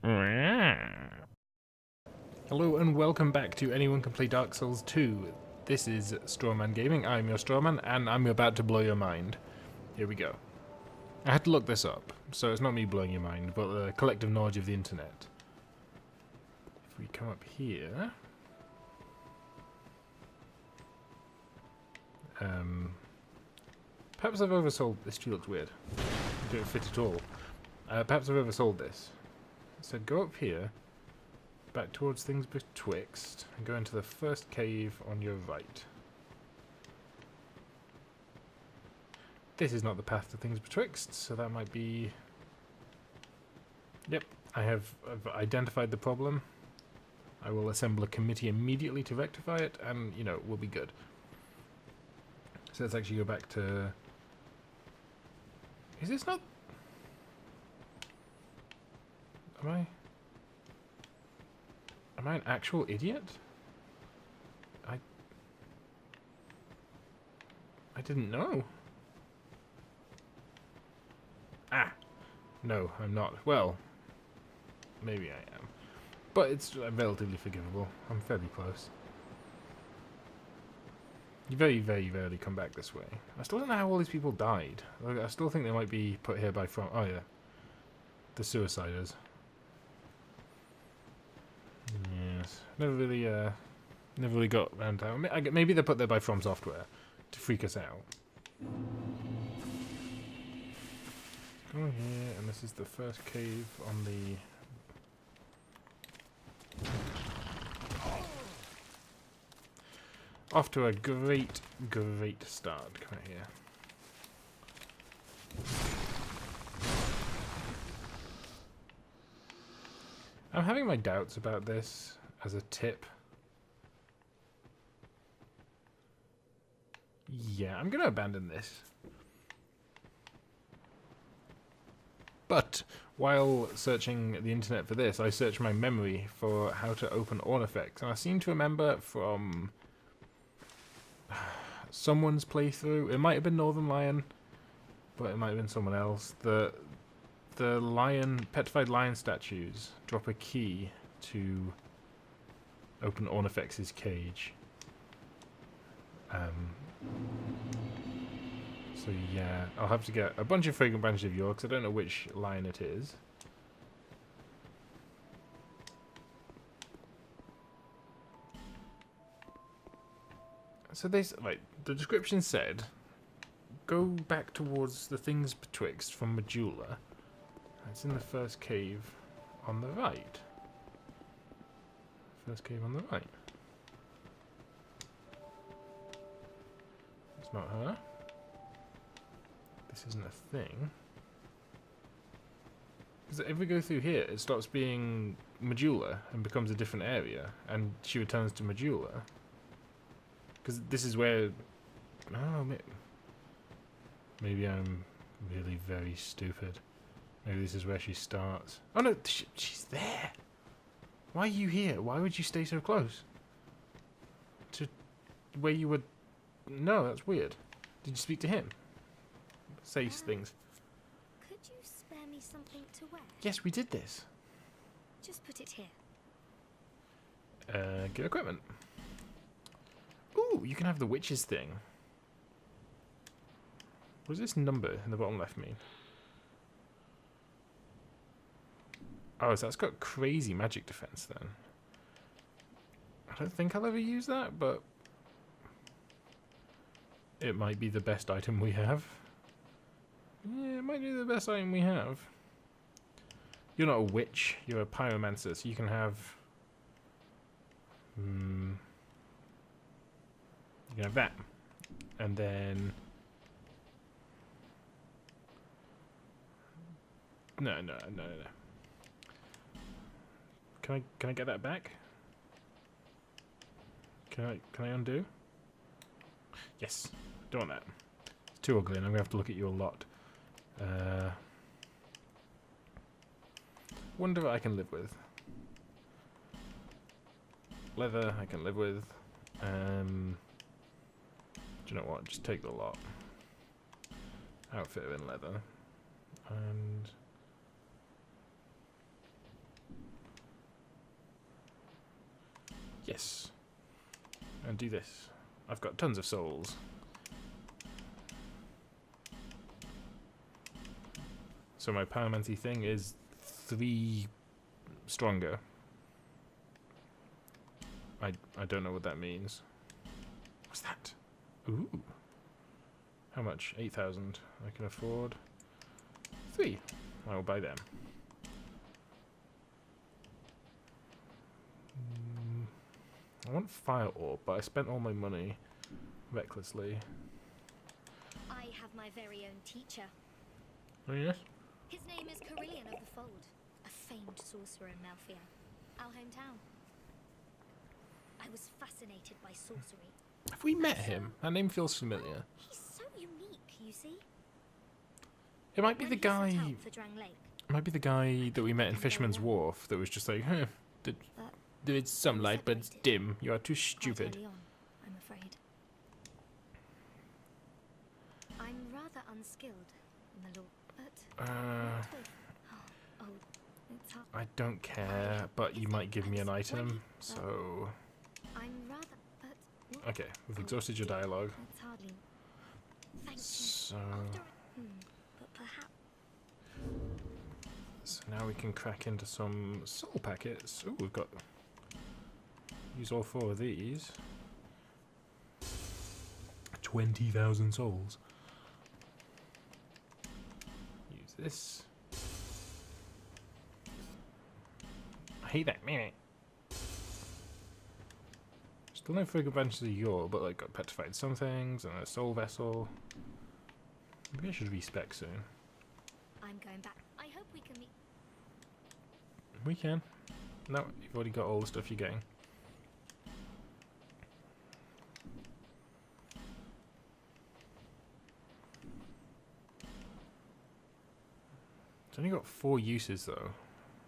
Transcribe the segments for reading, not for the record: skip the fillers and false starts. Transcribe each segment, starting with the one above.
Hello and welcome back to Anyone Can Play Dark Souls 2. This is Strawman Gaming, I'm your Strawman, and I'm about to blow your mind. Here we go. I had to look this up, so it's not me blowing your mind, but the collective knowledge of the internet. If we come up here... perhaps I've oversold... This tree looks weird. It don't fit at all. Perhaps I've oversold this. So go up here, back towards things betwixt, and go into the first cave on your right. This is not the path to things betwixt, so that might be... Yep, I've identified the problem. I will assemble a committee immediately to rectify it, and, you know, we'll be good. So let's actually go back to... Is this not... Am I an actual idiot? I didn't know. Ah! No, I'm not. Well, maybe I am. But it's relatively forgivable. I'm fairly close. You very, very rarely come back this way. I still don't know how all these people died. I still think they might be put here by from... Oh yeah. The suiciders. Yes. Never really got around to... Maybe they're put there by From Software to freak us out. Go here, and this is the first cave on the... Off to a great, great start. Come out here. I'm having my doubts about this as a tip. Yeah, I'm going to abandon this. But while searching the internet for this, I searched my memory for how to open Ornifex, and I seem to remember from someone's playthrough, it might have been Northern Lion, but it might have been someone else, the lion, petrified lion statues drop a key to open Ornifex's cage. So yeah, I'll have to get a bunch of fragrant branches of yore, because I don't know which lion it is. So the description said, go back towards the things betwixt from Majula. It's in the first cave on the right. First cave on the right. It's not her. This isn't a thing. Because if we go through here, it stops being Majula and becomes a different area, and she returns to Majula. Because this is where... Oh, maybe I'm really very stupid. Maybe this is where she starts. Oh no, she's there! Why are you here? Why would you stay so close? To where you would... No, that's weird. Did you speak to him? Say things. Could you spare me something to wear? Yes, we did this. Just put it here. Get equipment. Ooh, you can have the witch's thing. What does this number in the bottom left mean? Oh, so that's got crazy magic defense then. I don't think I'll ever use that, but it might be the best item we have. Yeah, it might be the best item we have. You're not a witch, you're a pyromancer, so you can have... you can have that. And then... No. Can I get that back? Can I undo? Yes. Don't want that. It's too ugly and I'm gonna have to look at you a lot. Wonder what I can live with. Leather I can live with. Do you know what? Just take the lot. Outfit in leather. And Yes. And do this. I've got tons of souls. So my pyromancy thing is 3 stronger. I don't know what that means. What's that? Ooh. How much? 8,000. I can afford 3. I will buy them. I want fire orb, but I spent all my money recklessly. I have my very own teacher. Oh yes? His name is Carillion of the Fold, a famed sorcerer in Malphia, our hometown. I was fascinated by sorcery. Have we met him? That name feels familiar. He's so unique, you see. It might be When the he set guy. out for Drangleic, It might be the guy that we met in Fisherman's Wharf that was just like, huh, but there is some light, but it's dim. You are too stupid. quite early on, I'm afraid. I'm rather unskilled in the law, but oh, it's hard. I don't care, but you might give me an item, so... I'm rather, but what? Okay, we've exhausted your dialogue. It's hardly. Thank you. So... But perhaps. So now we can crack into some soul packets. Ooh, we've got... Use all 4 of these. 20,000 souls. Use this. I hate that minute. Still no further adventures of yore, but like got petrified some things and a soul vessel. Maybe I should respec soon. I'm going back. I hope we can meet. We can. No, you've already got all the stuff you're getting. It's only got 4 uses though.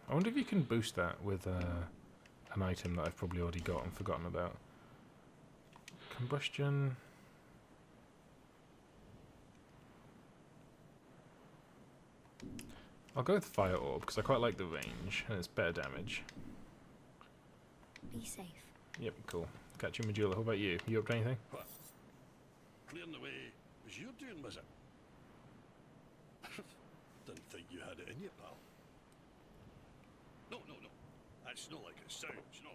I wonder if you can boost that with an item that I've probably already got and forgotten about. Combustion. I'll go with Fire Orb because I quite like the range and it's better damage. Be safe. Yep, cool. Catch you, Medulla. How about you? You up to anything? What? Clearing the way was your doing, was it? Didn't think you had it in you, pal. No. That's not like it sounds, no.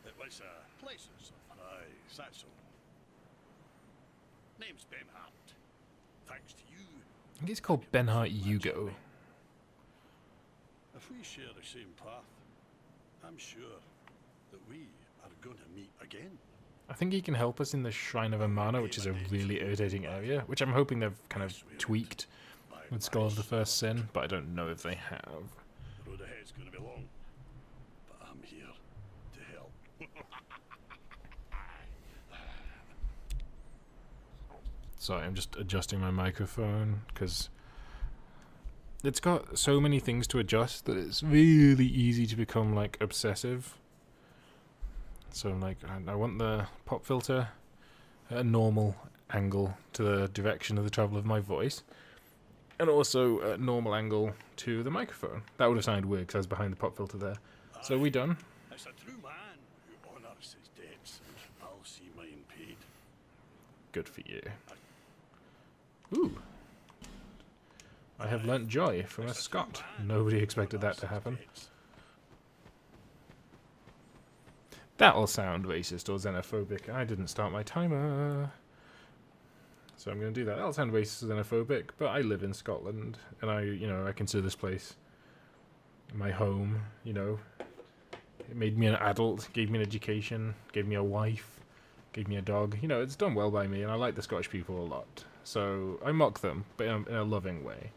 It was a pleasant surprise, that's all. Name's Ben Hart. Thanks to you. I think it's called Benhart Yugo. If we share the same path, I'm sure that we are going to meet again. I think he can help us in the Shrine of Amana, which is a really irritating area, which I'm hoping they've kind of tweaked with Skull of the First Sin, but I don't know if they have. The road ahead's going to be long, but I'm here to help. Sorry, I'm just adjusting my microphone, because it's got so many things to adjust that it's really easy to become, like, obsessive. So I'm like, I want the pop filter at a normal angle to the direction of the travel of my voice, and also a normal angle to the microphone. That would have sounded weird because I was behind the pop filter there. So are we done? It's a true man who honours his debts, and I'll see mine paid. Good for you. Ooh. I have learnt joy from a Scot. Nobody expected that to happen. That'll sound racist or xenophobic. I didn't start my timer. So I'm going to do that. That'll sound racist or xenophobic, but I live in Scotland, and I consider this place my home, It made me an adult, gave me an education, gave me a wife, gave me a dog. It's done well by me, and I like the Scottish people a lot. So I mock them, but in a loving way.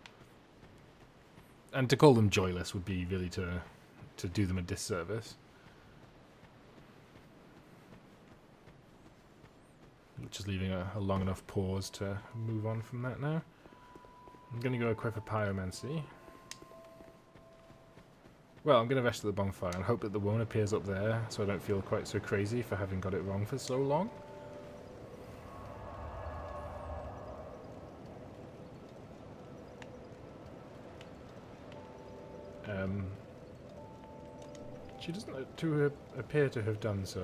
And to call them joyless would be really to do them a disservice. Just leaving a long enough pause to move on from that now. I'm going to go equip a pyromancy. Well, I'm going to rest at the bonfire and hope that the one appears up there so I don't feel quite so crazy for having got it wrong for so long. She doesn't appear to have done so.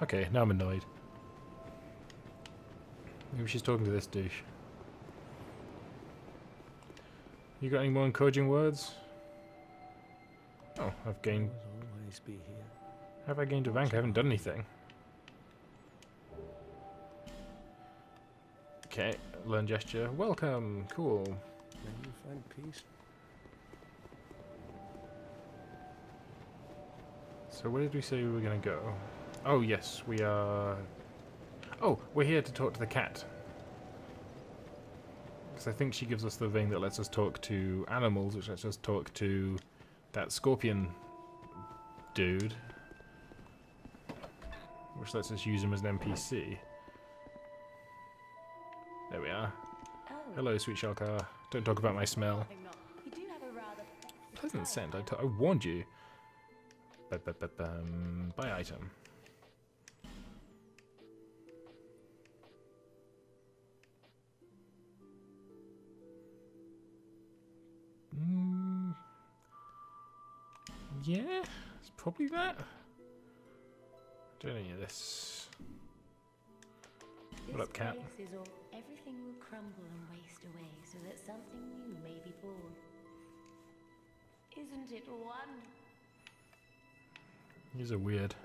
Okay, now I'm annoyed. Maybe she's talking to this douche. You got any more encouraging words? Oh, I've gained... Always be here. Have I gained a rank? I haven't done anything. Okay, learn gesture. Welcome! Cool. May you find peace. So where did we say we were going to go? Oh yes, we are... Oh, we're here to talk to the cat. Because I think she gives us the thing that lets us talk to animals, which lets us talk to that scorpion dude. Which lets us use him as an NPC. There we are. Oh, Hello, sweet Shalkar. Don't talk about my smell. you do have a rather Pleasant scent. I warned you. Buy item. Yeah, it's probably that. Don't any of this. What up, cat? This place is all, everything will crumble and waste away so that something new may be born. Isn't it wonderful? These are weird.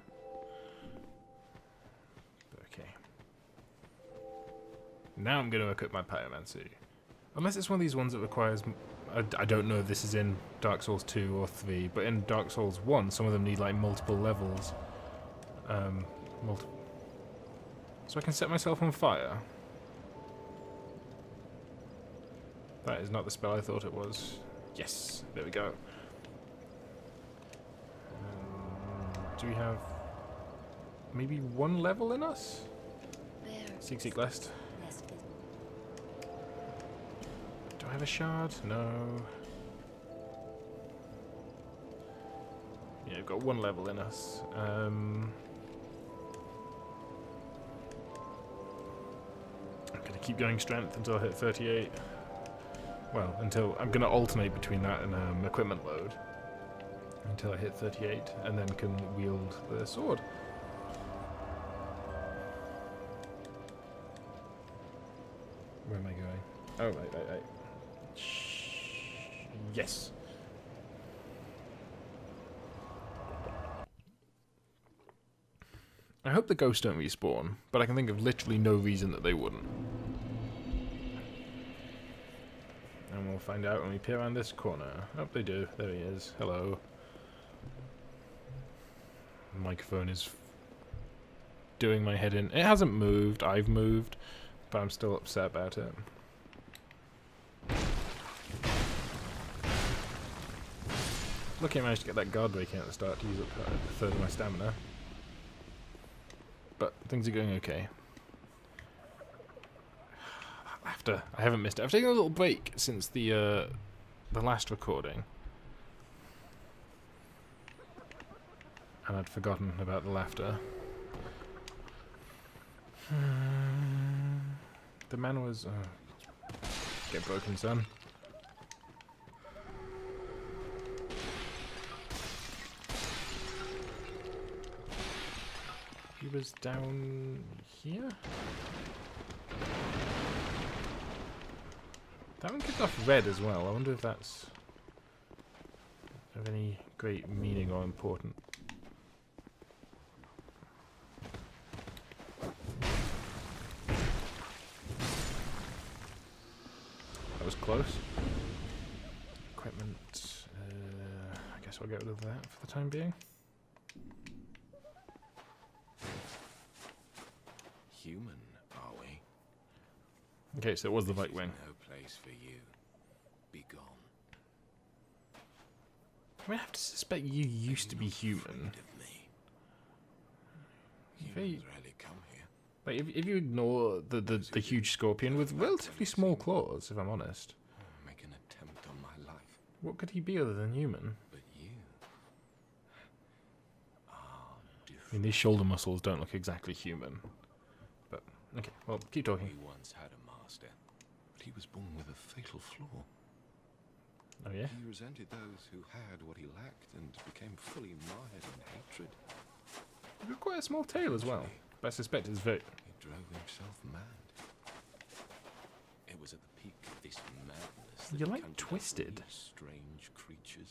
Okay. Now I'm going to equip my pyromancy. Unless it's one of these ones that requires... I don't know if this is in Dark Souls 2 or 3, but in Dark Souls 1, some of them need like multiple levels. So I can set myself on fire. That is not the spell I thought it was. Yes, there we go. Do we have maybe one level in us? Seek lest. Do I have a shard? No. Yeah, I've got one level in us. I'm gonna keep going strength until I hit 38. Well, until I'm gonna alternate between that and equipment load until I hit 38, and then can wield the sword. Where am I going? Oh, right. Yes. I hope the ghosts don't respawn, but I can think of literally no reason that they wouldn't. And we'll find out when we peer around this corner. Oh, they do. There he is. Hello. The microphone is doing my head in. It hasn't moved. I've moved, but I'm still upset about it. Lucky I managed to get that guard breaking at the start to use up a third of my stamina. But things are going okay. That laughter. I haven't missed it. I've taken a little break since the last recording. And I'd forgotten about the laughter. The man was... get broken, son. He was down here? That one kicked off red as well. I wonder if that's of any great meaning or important. That was close. Equipment. I guess I'll get rid of that for the time being. Human, are we? Okay, so it was the right wing. No place for you. Be gone. I mean, I have to suspect you used to be human. Afraid of me. Very- Humans rarely come here. Like, if you ignore the huge scorpion with relatively small claws, if I'm honest, Make an attempt on my life. what could he be other than human? But you are I different. mean, these shoulder muscles don't look exactly human. But, okay, well, keep talking. We once had a master, but he was born with a fatal flaw. Oh yeah? He resented those who had what he lacked and became fully mired in hatred. You've got quite a small tail as well. But I suspect it's very... He drove himself mad. It was at the peak of this madness that You're he like conjured up twisted. these strange creatures.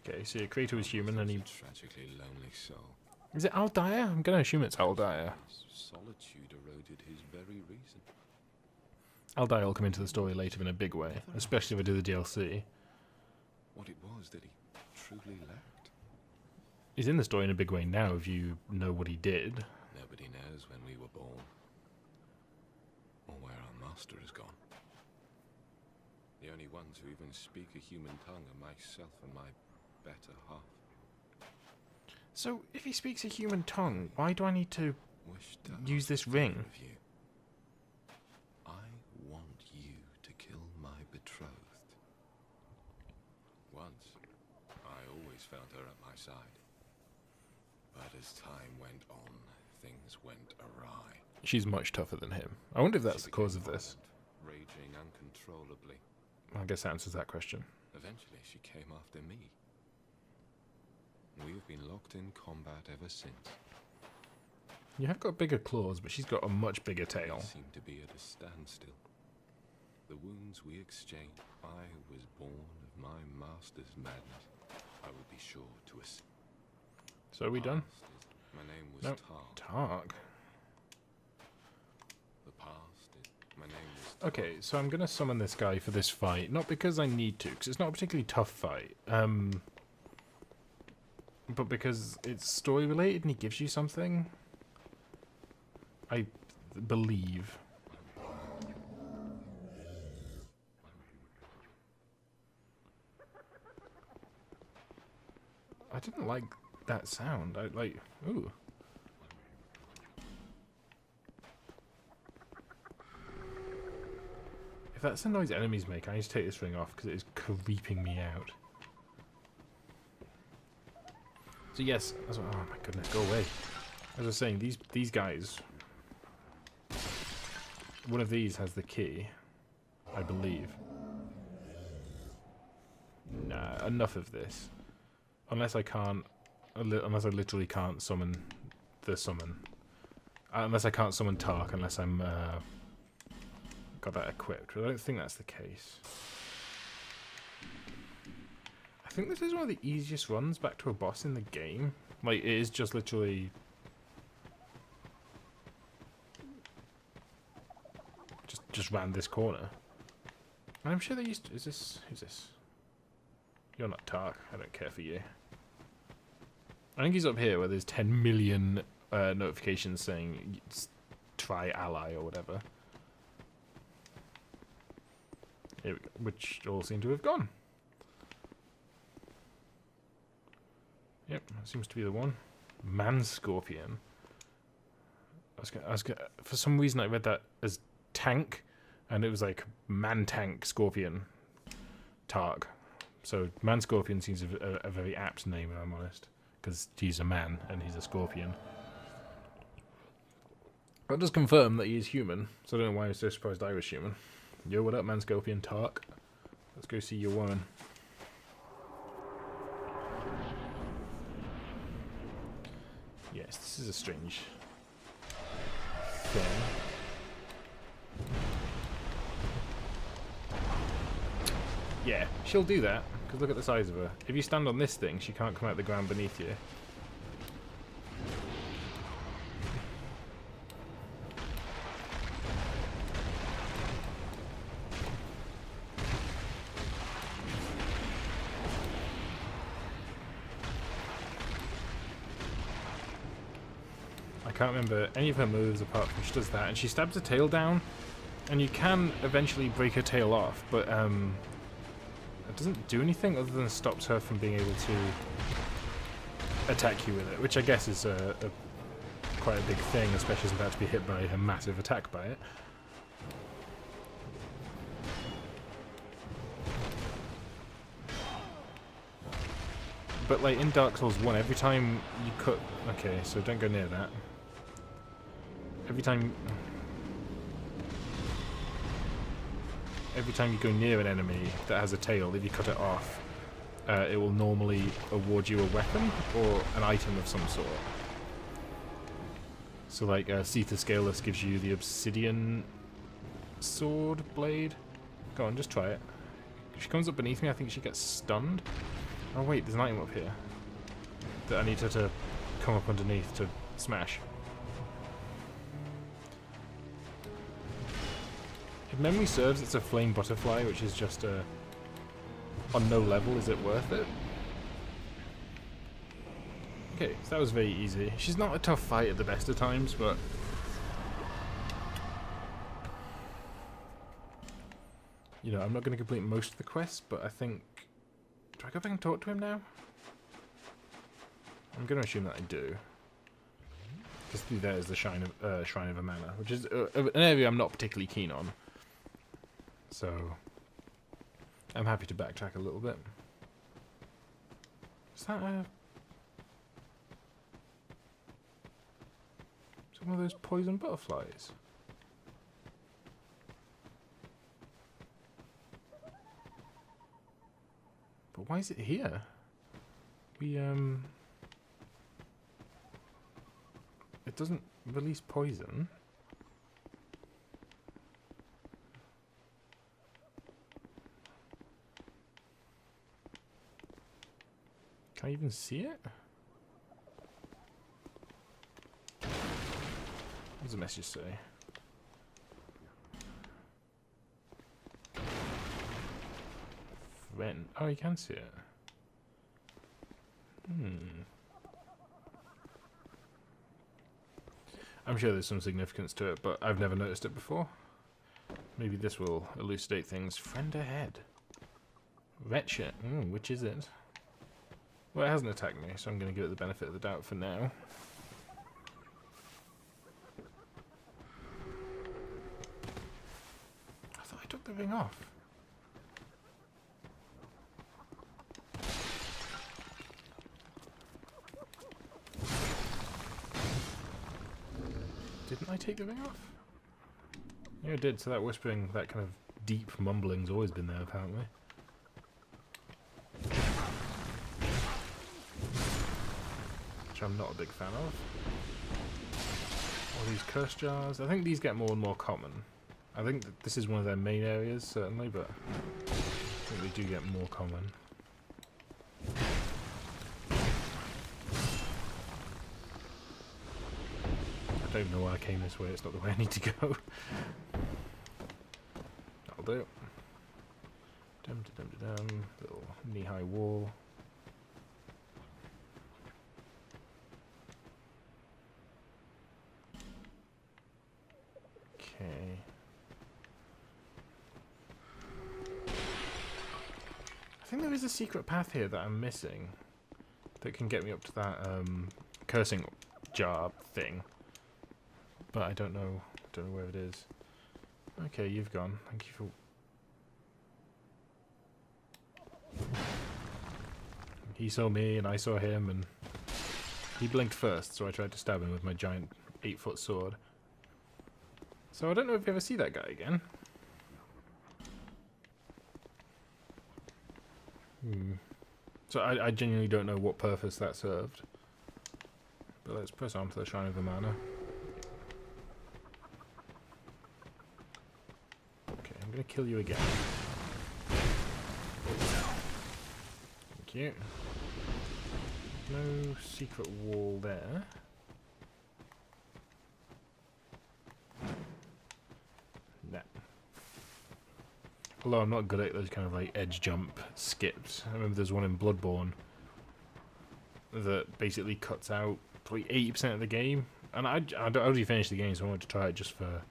Okay, so your creator was human and he... A tragically lonely soul. Is it Aldair? I'm going to assume it's Aldair. His solitude eroded his very reason. Aldair will come into the story later in a big way, especially if I do the DLC. What it was that he truly lacked. He's in the story in a big way now if you know what he did. Nobody knows when we were born, or where our master has gone. The only ones who even speak a human tongue are myself and my better half. So, if he speaks a human tongue, why do I need to Wish to use ask this a ring? favor of you. I want you to kill my betrothed. Once, I always found her at my side. But as time went on, things went awry. She's much tougher than him. I wonder if that's She the cause of became this. violent, raging uncontrollably. I guess that answers that question. Eventually, she came after me. We have been locked in combat ever since. You have got bigger claws, but she's got a much bigger tail. We seem to be at a standstill. The wounds we exchanged. I was born of my master's madness. I will be sure to assist. So are we done? My name was No. Tar. Targ. The past is. My name was Tar. Okay, so I'm going to summon this guy for this fight. Not because I need to, because it's not a particularly tough fight. But because it's story related and he gives you something. I believe. I didn't like that sound. I like... Ooh. If that's the noise enemies make, I need to take this ring off because it is creeping me out. So yes, oh my goodness, go away. As I was saying, these guys... One of these has the key, I believe. Nah, enough of this. Unless I can't... Unless I literally can't summon the summon. Unless I can't summon Tark, unless I'm... got that equipped. But I don't think that's the case. I think this is one of the easiest runs back to a boss in the game. Like, it is just literally... Just round this corner. And I'm sure they used to... Is this... Who's this? You're not Tark. I don't care for you. I think he's up here where there's 10 million notifications saying try ally or whatever. Here we go. Which all seem to have gone. Yep, that seems to be the one. Man Scorpion. For some reason I read that as tank, and it was like Man Tank Scorpion Targ. So Man Scorpion seems a very apt name, if I'm honest, because he's a man and he's a scorpion. That does confirm that he is human, so I don't know why I was so surprised I was human. Yo, what up, Man Scorpion Tark? Let's go see your woman. Yes, this is a strange thing. Yeah, she'll do that, because look at the size of her. If you stand on this thing, she can't come out the ground beneath you. I can't remember any of her moves apart from she does that, and she stabs her tail down, and you can eventually break her tail off, but it doesn't do anything other than stops her from being able to attack you with it, which I guess is quite a big thing, especially as about to be hit by a massive attack by it. But like in Dark Souls 1, every time you cut... Okay, so don't go near that. every time you go near an enemy that has a tail, if you cut it off, it will normally award you a weapon or an item of some sort. So like Sita Scaleless gives you the obsidian sword blade. Go on, just try it. If she comes up beneath me, I think she gets stunned. Oh wait, there's an item up here that I need her to come up underneath to smash. If memory serves, it's a flame butterfly, which is just on no level is it worth it. Okay, so that was very easy. She's not a tough fight at the best of times, but you know, I'm not going to complete most of the quests, but I think... Do I go back and talk to him now? I'm going to assume that I do. Because through there is the Shrine of Amana, which is an area I'm not particularly keen on. So, I'm happy to backtrack a little bit. Is that a... Is it one of those poison butterflies? But why is it here? We, it doesn't release poison. Can I even see it? What does the message say? Friend. Oh, you can see it. I'm sure there's some significance to it, but I've never noticed it before. Maybe this will elucidate things. Friend ahead. Wretched. Which is it? Well, it hasn't attacked me, so I'm going to give it the benefit of the doubt for now. I thought I took the ring off. Didn't I take the ring off? Yeah, I did, so that whispering, that kind of deep mumbling's always been there, apparently. Which I'm not a big fan of. All these curse jars. I think these get more and more common. I think that this is one of their main areas, certainly, but I think they do get more common. I don't know why I came this way, it's not the way I need to go. That'll do. Dum -dum -dum -dum. Little knee-high wall. Okay. I think there is a secret path here that I'm missing that can get me up to that cursing jar thing. But I don't know where it is. Okay, you've gone. Thank you for... He saw me and I saw him and he blinked first, so I tried to stab him with my giant 8-foot sword. So I don't know if you ever see that guy again. So I genuinely don't know what purpose that served. But let's press on to the Shrine of the Mana. I'm going to kill you again. Thank you. No secret wall there. Nah. Although I'm not good at those kind of like edge jump skips. I remember there's one in Bloodborne that basically cuts out probably 80% of the game. And I'd already finished the game, so I wanted to try it just for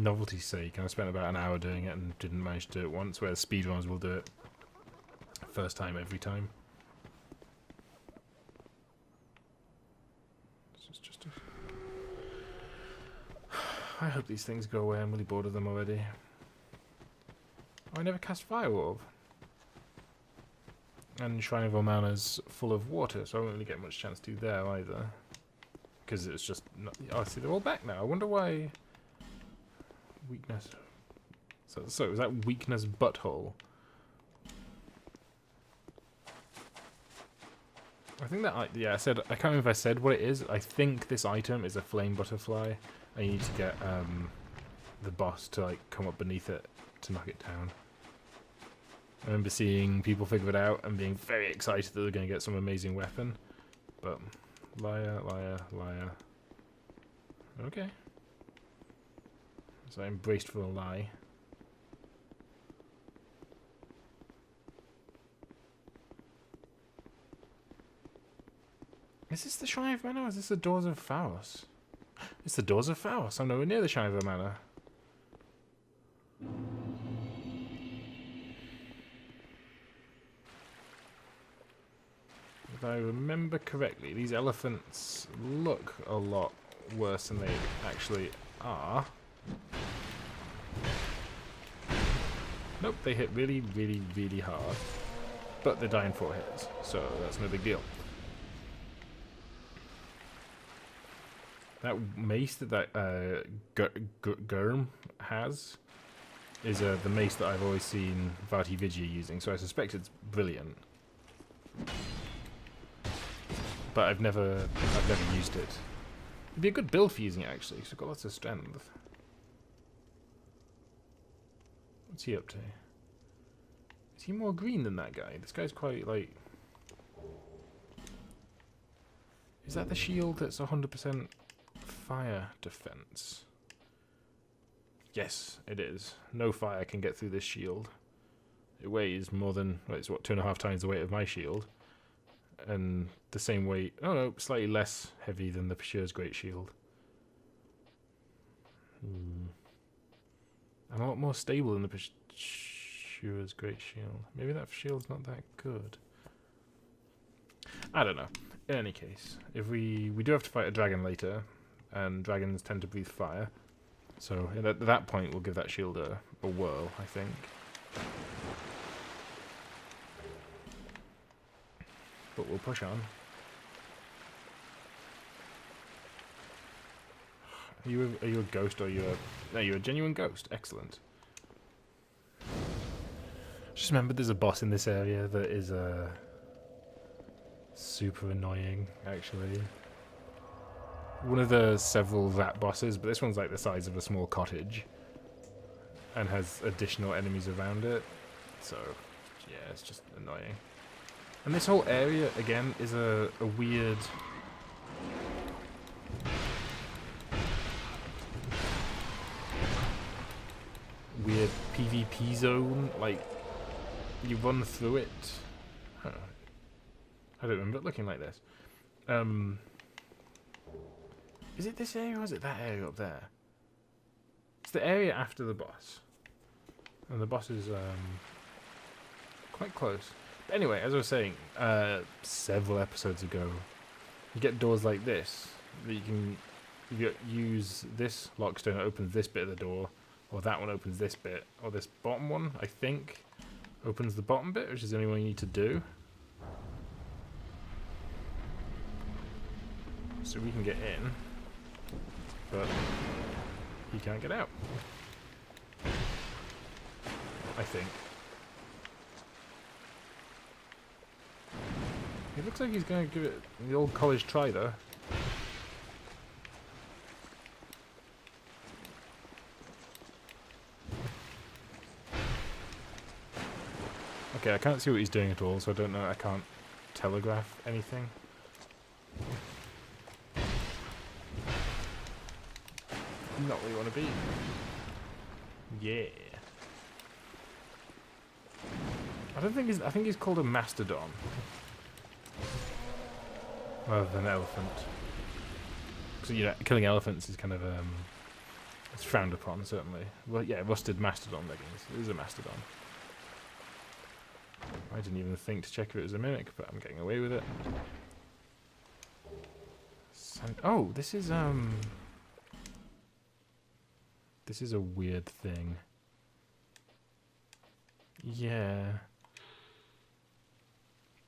novelty's sake, and I spent about an hour doing it and didn't manage to do it once, whereas speedrunners will do it first time every time. This is just a... I hope these things go away. I'm really bored of them already. Oh, I never cast Fire Orb. And Shrine of Omana's full of water, so I won't really get much chance to do there either. Because it's just not... Oh, see, they're all back now. I wonder why... Weakness. So was that weakness butthole? I think that yeah, I can't remember if I said what it is. I think this item is a flame butterfly. And you need to get the boss to like come up beneath it to knock it down. I remember seeing people figure it out and being very excited that they're going to get some amazing weapon. But liar, liar, liar. Okay. So I embraced for a lie. Is this the Shrine of Mana or is this the Doors of Pharos? It's the Doors of Pharos. I'm nowhere near the Shrine of Mana. If I remember correctly, these elephants look a lot worse than they actually are. Nope, they hit really, really, really hard. But they die in 4 hits, so that's no big deal. That mace that Gurm has is the mace that I've always seen Vati Vijaya using, so I suspect it's brilliant. But I've never used it. It'd be a good build for using it actually, because I've got lots of strength. What's he up to? Is he more green than that guy? This guy's quite like... Is that the shield that's 100% fire defense? Yes, it is. No fire can get through this shield. It weighs more than, well, it's what, 2.5 times the weight of my shield. And the same weight, oh no, slightly less heavy than the Pashur's Great Shield. And a lot more stable than the Pashur's Great Shield. Maybe that shield's not that good. I don't know. In any case, if we do have to fight a dragon later, and dragons tend to breathe fire, so at that point we'll give that shield a whirl, I think. But we'll push on. Are you a ghost or are you a... No, you're a genuine ghost. Excellent. Just remember there's a boss in this area that is super annoying, actually. One of the several rat bosses, but this one's like the size of a small cottage. And has additional enemies around it. So, yeah, it's just annoying. And this whole area, again, is a weird... weird PvP zone. Like, you run through it. I don't remember it looking like this. Is it this area or is it that area up there? It's the area after the boss. And the boss is quite close. But anyway, as I was saying, several episodes ago, you get doors like this that you can use this lockstone that opens this bit of the door, or that one opens this bit, or this bottom one, I think, opens the bottom bit, which is the only one you need to do. So we can get in, but he can't get out. I think. It looks like he's going to give it the old college try, though. Okay, I can't see what he's doing at all, so I don't know. I can't telegraph anything. Not where you want to be. Yeah. I think he's called a mastodon. Rather than an elephant. Because, you know, killing elephants is kind of, it's frowned upon, certainly. Well, yeah, rusted mastodon leggings. It is a mastodon. I didn't even think to check if it was a mimic, but I'm getting away with it. Oh, this is a weird thing. Yeah.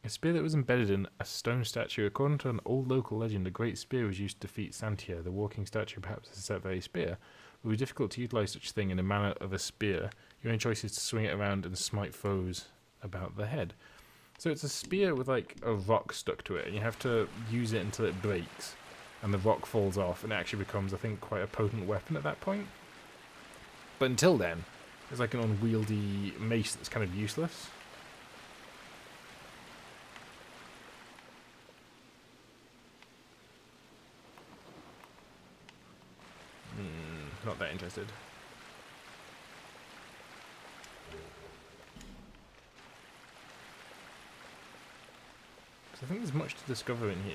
A spear that was embedded in a stone statue. According to an old local legend, a great spear was used to defeat Santia. The walking statue perhaps is that very spear. It will be difficult to utilize such a thing in a manner of a spear. Your only choice is to swing it around and smite foes about the head. So it's a spear with like a rock stuck to it, and you have to use it until it breaks, and the rock falls off, and it actually becomes, I think, quite a potent weapon at that point. But until then, it's like an unwieldy mace that's kind of useless. Not that interested. I think there's much to discover in here.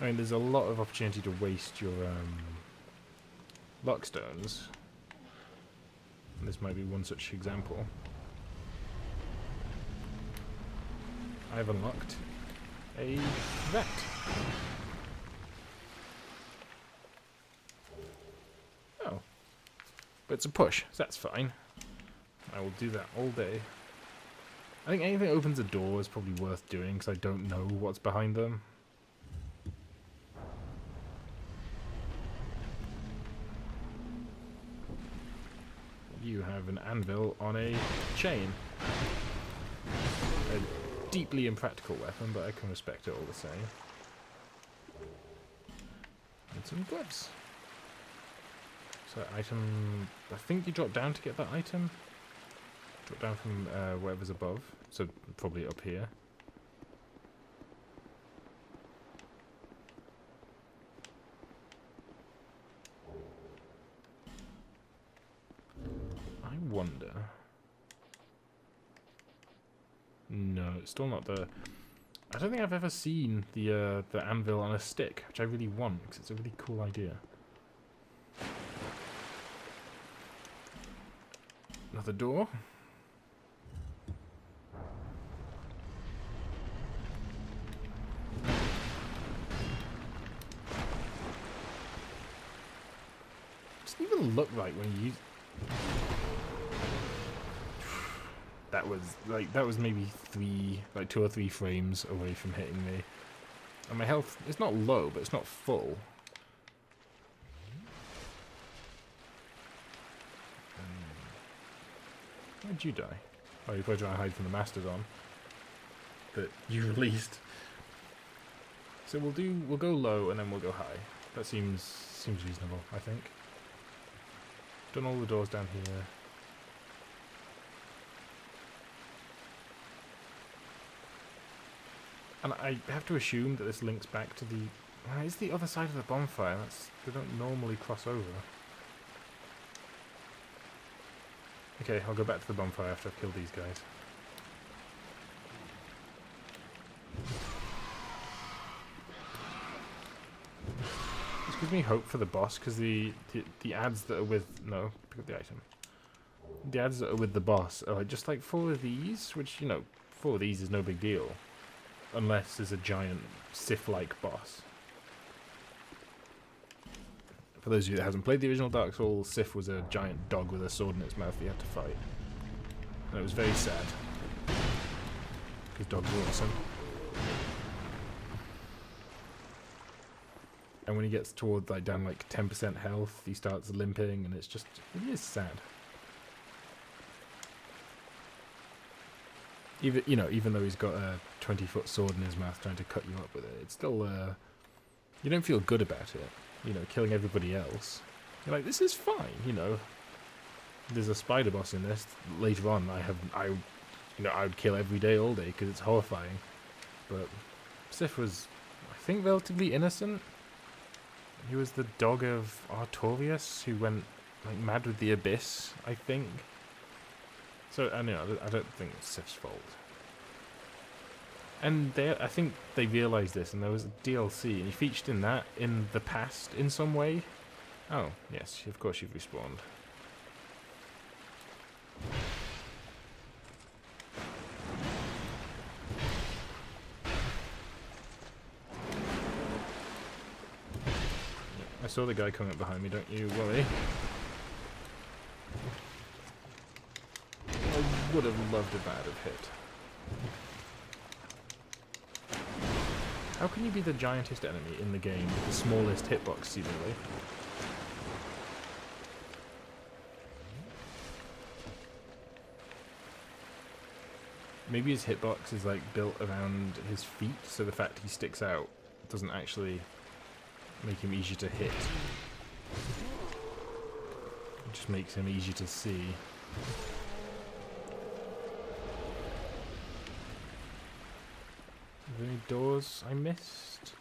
I mean, there's a lot of opportunity to waste your lockstones. And this might be one such example. I've unlocked a vet. Oh. But it's a push, so that's fine. I will do that all day. I think anything that opens a door is probably worth doing, because I don't know what's behind them. You have an anvil on a chain. A deeply impractical weapon, but I can respect it all the same. And some gloves. So item... I think you drop down to get that item. Drop down from wherever's above. So probably up here. I wonder... No, it's still not the... I don't think I've ever seen the anvil on a stick, which I really want, because it's a really cool idea. Another door. Doesn't even look right when you use... That was maybe 2 or 3 frames away from hitting me. And my health is not low, but it's not full. Where'd you die? Oh, you're probably trying to hide from the Mastodon that you released. So we'll go low and then we'll go high. That seems reasonable, I think. Done all the doors down here. And I have to assume that this links back to the... it's the other side of the bonfire. They don't normally cross over. Okay, I'll go back to the bonfire after I've killed these guys. This gives me hope for the boss, because the ads that are with... No, pick up the item. The ads that are with the boss are just like 4 of these, which, 4 of these is no big deal. Unless there's a giant Sith-like boss. For those of you that haven't played the original Dark Souls, Sith was a giant dog with a sword in its mouth that you had to fight. And it was very sad. Because dogs are awesome. And when he gets toward down 10% health, he starts limping, and it's just, it is sad. Even though he's got a 20-foot sword in his mouth trying to cut you up with it, it's still, you don't feel good about it. Killing everybody else. You're like, this is fine, There's a spider boss in this. Later on, I would kill every day, all day, because it's horrifying. But Sif was, I think, relatively innocent. He was the dog of Artorias, who went, mad with the Abyss, I think. So, I don't think it's Sif's fault. And I think they realised this, and there was a DLC, and he featured in that in the past in some way. Oh, yes, of course you've respawned. I saw the guy coming up behind me, don't you worry. I would have loved if I'd have hit. How can you be the giantest enemy in the game with the smallest hitbox, seemingly? Maybe his hitbox is like built around his feet, so the fact he sticks out doesn't actually make him easy to hit. It just makes him easy to see. Are there any doors I missed?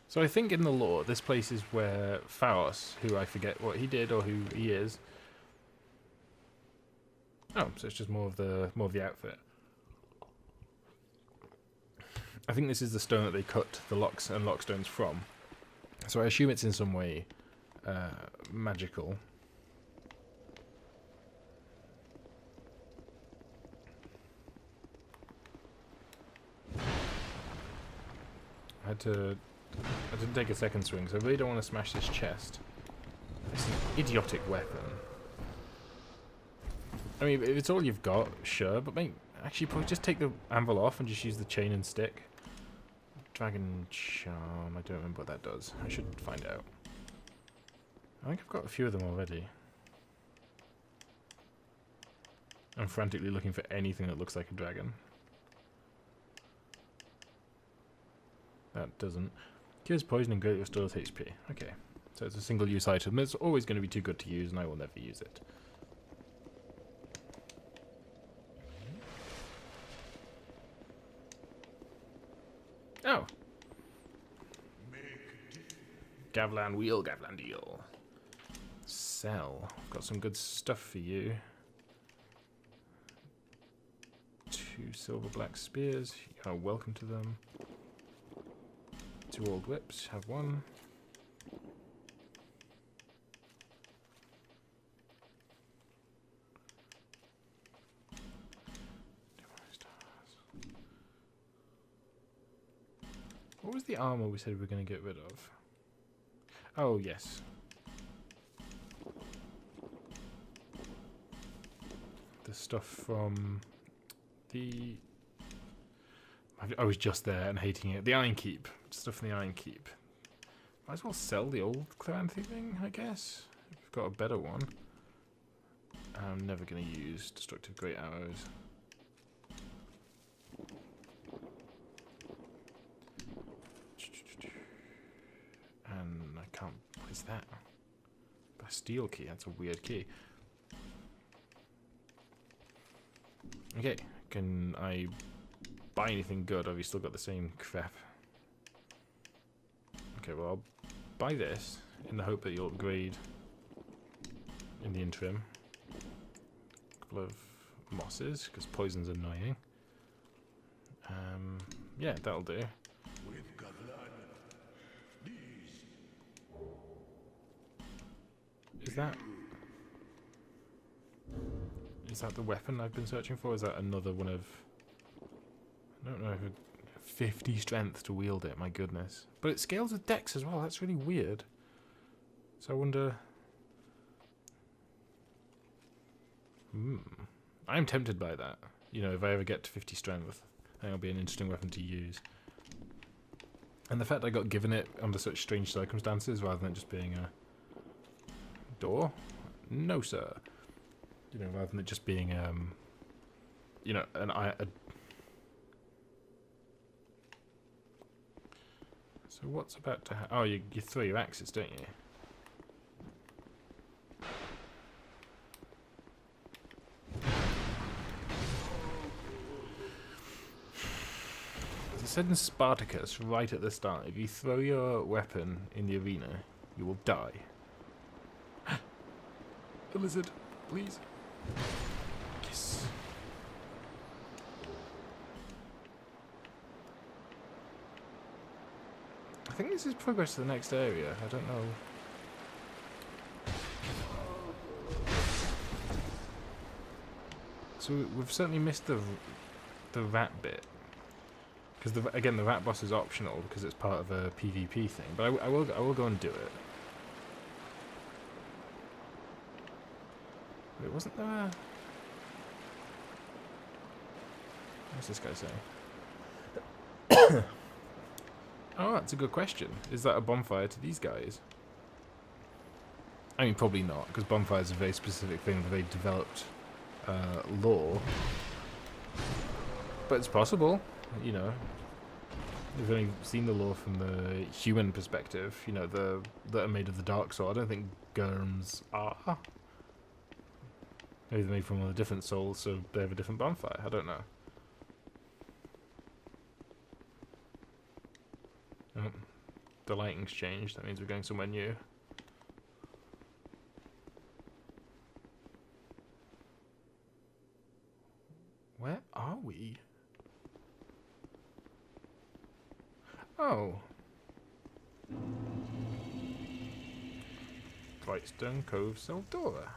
So I think in the lore, this place is where Pharos, who I forget what he did or who he is. Oh, so it's just more of the outfit. I think this is the stone that they cut the locks and lockstones from. So I assume it's in some way magical. I didn't take a second swing, so I really don't want to smash this chest. It's an idiotic weapon. I mean, if it's all you've got, sure, but actually probably just take the anvil off and just use the chain and stick. Dragon Charm, I don't remember what that does. I should find out. I think I've got a few of them already. I'm frantically looking for anything that looks like a dragon. That doesn't. Cures poison and greatly restores HP. Okay, so it's a single-use item. It's always going to be too good to use, and I will never use it. Oh! Gavlan wheel, Gavlan deal. Sell. Got some good stuff for you. 2 silver black spears. You are welcome to them. 2 old whips. Have 1. What was the armor we said we were going to get rid of? Oh, yes. The stuff from the... I was just there and hating it. The Iron Keep. Stuff from the Iron Keep. Might as well sell the old Cleanthe thing, I guess. If we've got a better one. I'm never going to use Destructive Great Arrows. And I can't... What is that? Bastille key. That's a weird key. Okay. Can I buy anything good, or have you still got the same crap? Okay, well, I'll buy this in the hope that you'll upgrade in the interim. A couple of mosses, because poison's annoying. Yeah, that'll do. Is that the weapon I've been searching for? Is that another one of... I don't know if 50 strength to wield it, my goodness. But it scales with dex as well, that's really weird. So I wonder... I'm tempted by that. You know, if I ever get to 50 strength, I think it'll be an interesting weapon to use. And the fact I got given it under such strange circumstances rather than just being a door? No, sir. You know, rather than it just being, you know, So what's about to happen? Oh, you throw your axes, don't you? As it said in Spartacus right at the start, if you throw your weapon in the arena, you will die. A lizard, please. Yes. I think this is progress to the next area. I don't know. So we've certainly missed the rat bit, because again the rat boss is optional because it's part of a PvP thing. But I will go and do it. Wait, wasn't there a... What's this guy saying? Oh, that's a good question. Is that a bonfire to these guys? I mean, probably not, because bonfire is a very specific thing that they developed lore. But it's possible, you know. We've only seen the lore from the human perspective, you know, that are made of the dark soul. I don't think Gurms are. Maybe they're made from one of the different souls, so they have a different bonfire. I don't know. Oh, the lighting's changed. That means we're going somewhere new. Where are we? Oh. Whitestone Cove Seldora.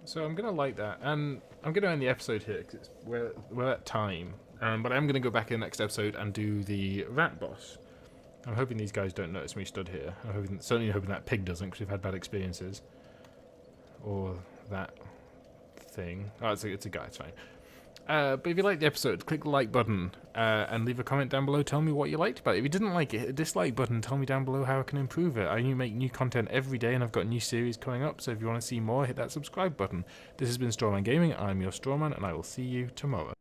So I'm going to like that, and I'm going to end the episode here, because we're at time. But I'm going to go back in the next episode and do the rat boss. I'm hoping these guys don't notice me stood here. Certainly hoping that pig doesn't, because we've had bad experiences. Or that thing. Oh, it's a guy, it's fine. But if you liked the episode, click the like button and leave a comment down below. Tell me what you liked about it. If you didn't like it, hit the dislike button. Tell me down below how I can improve it. I make new content every day, and I've got a new series coming up. So if you want to see more, hit that subscribe button. This has been Strawman Gaming. I'm your Strawman, and I will see you tomorrow.